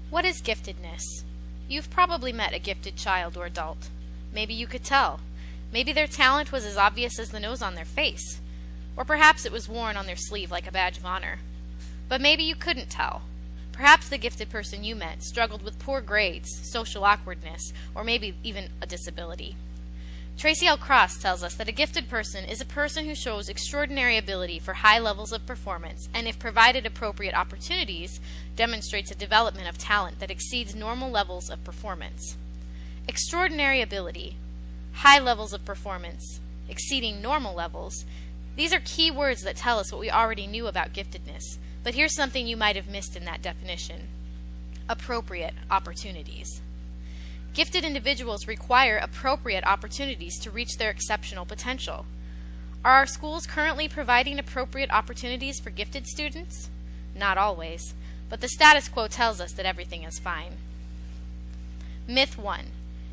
What is giftedness? You've probably met a gifted child or adult. Maybe you could tell. Maybe their talent was as obvious as the nose on their face. Or perhaps it was worn on their sleeve like a badge of honor. But maybe you couldn't tell. Perhaps the gifted person you met struggled with poor grades, social awkwardness, or maybe even a disability. Tracy L. Cross tells us that a gifted person is a person who shows extraordinary ability for high levels of performance and, if provided appropriate opportunities, demonstrates a development of talent that exceeds normal levels of performance. Extraordinary ability, high levels of performance, exceeding normal levels, these are key words that tell us what we already knew about giftedness, but here's something you might have missed in that definition: appropriate opportunities. Gifted individuals require appropriate opportunities to reach their exceptional potential. Are our schools currently providing appropriate opportunities for gifted students? Not always, but the status quo tells us that everything is fine. Myth 1.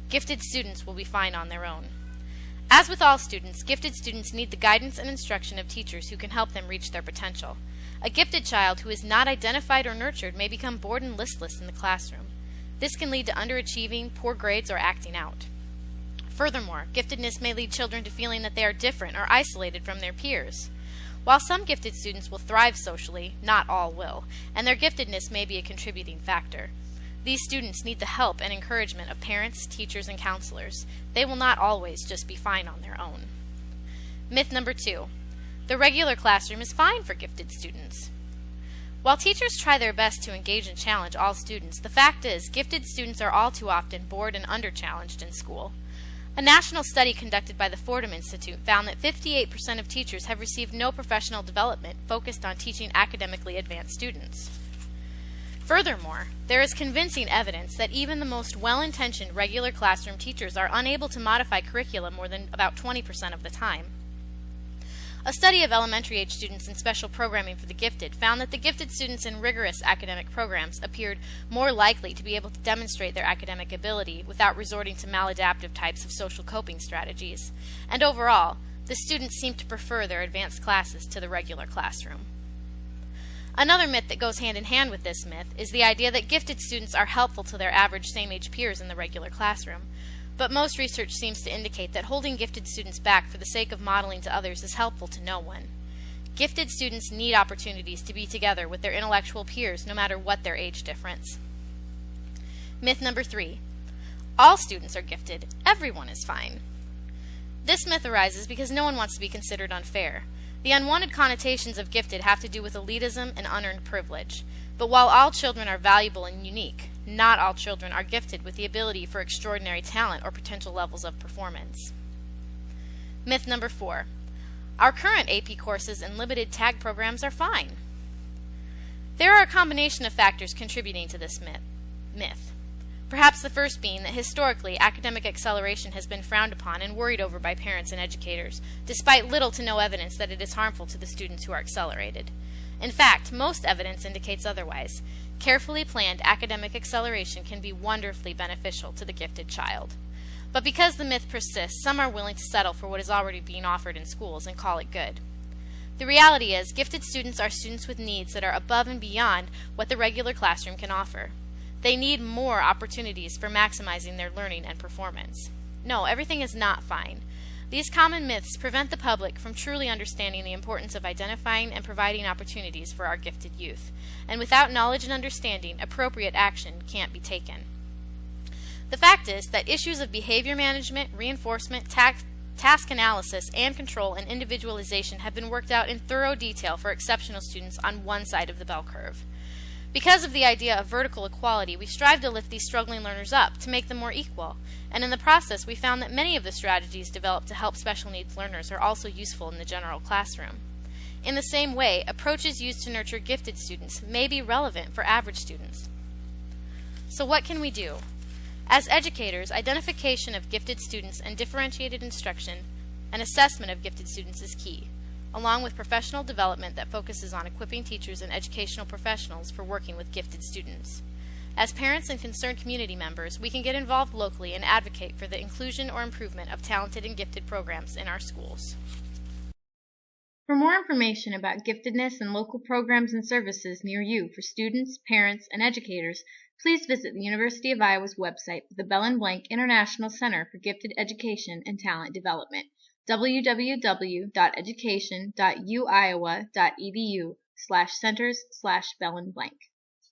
Gifted students will be fine on their own. As with all students, gifted students need the guidance and instruction of teachers who can help them reach their potential. A gifted child who is not identified or nurtured may become bored and listless in the classroom. This can lead to underachieving, poor grades, or acting out. Furthermore, giftedness may lead children to feeling that they are different or isolated from their peers. While some gifted students will thrive socially, not all will, and their giftedness may be a contributing factor. These students need the help and encouragement of parents, teachers, and counselors. They will not always just be fine on their own. Myth number 2. The regular classroom is fine for gifted students. While teachers try their best to engage and challenge all students, the fact is gifted students are all too often bored and under-challenged in school. A national study conducted by the Fordham Institute found that 58% of teachers have received no professional development focused on teaching academically advanced students. Furthermore, there is convincing evidence that even the most well-intentioned regular classroom teachers are unable to modify curriculum more than about 20% of the time. A study of elementary-age students in special programming for the gifted found that the gifted students in rigorous academic programs appeared more likely to be able to demonstrate their academic ability without resorting to maladaptive types of social coping strategies. And overall, the students seemed to prefer their advanced classes to the regular classroom. Another myth that goes hand in hand with this myth is the idea that gifted students are helpful to their average same-age peers in the regular classroom. But most research seems to indicate that holding gifted students back for the sake of modeling to others is helpful to no one. Gifted students need opportunities to be together with their intellectual peers no matter what their age difference. Myth number 3. All students are gifted. Everyone is fine. This myth arises because no one wants to be considered unfair. The unwanted connotations of gifted have to do with elitism and unearned privilege. But while all children are valuable and unique, not all children are gifted with the ability for extraordinary talent or potential levels of performance. Myth number 4. Our current AP courses and limited tag programs are fine. There are a combination of factors contributing to this myth. Perhaps the first being that historically academic acceleration has been frowned upon and worried over by parents and educators, despite little to no evidence that it is harmful to the students who are accelerated. In fact, most evidence indicates otherwise. Carefully planned academic acceleration can be wonderfully beneficial to the gifted child. But because the myth persists, some are willing to settle for what is already being offered in schools and call it good. The reality is, gifted students are students with needs that are above and beyond what the regular classroom can offer. They need more opportunities for maximizing their learning and performance. No, everything is not fine. These common myths prevent the public from truly understanding the importance of identifying and providing opportunities for our gifted youth. And without knowledge and understanding, appropriate action can't be taken. The fact is that issues of behavior management, reinforcement, task analysis, and control and individualization have been worked out in thorough detail for exceptional students on one side of the bell curve. Because of the idea of vertical equality, we strive to lift these struggling learners up, to make them more equal, and in the process we found that many of the strategies developed to help special needs learners are also useful in the general classroom. In the same way, approaches used to nurture gifted students may be relevant for average students. So what can we do? As educators, identification of gifted students and differentiated instruction and assessment of gifted students is key, along with professional development that focuses on equipping teachers and educational professionals for working with gifted students. As parents and concerned community members, we can get involved locally and advocate for the inclusion or improvement of talented and gifted programs in our schools. For more information about giftedness and local programs and services near you for students, parents, and educators, please visit the University of Iowa's website for the Bell and Blank International Center for Gifted Education and Talent Development, www.education.uiowa.edu/centers/Bell and Blank.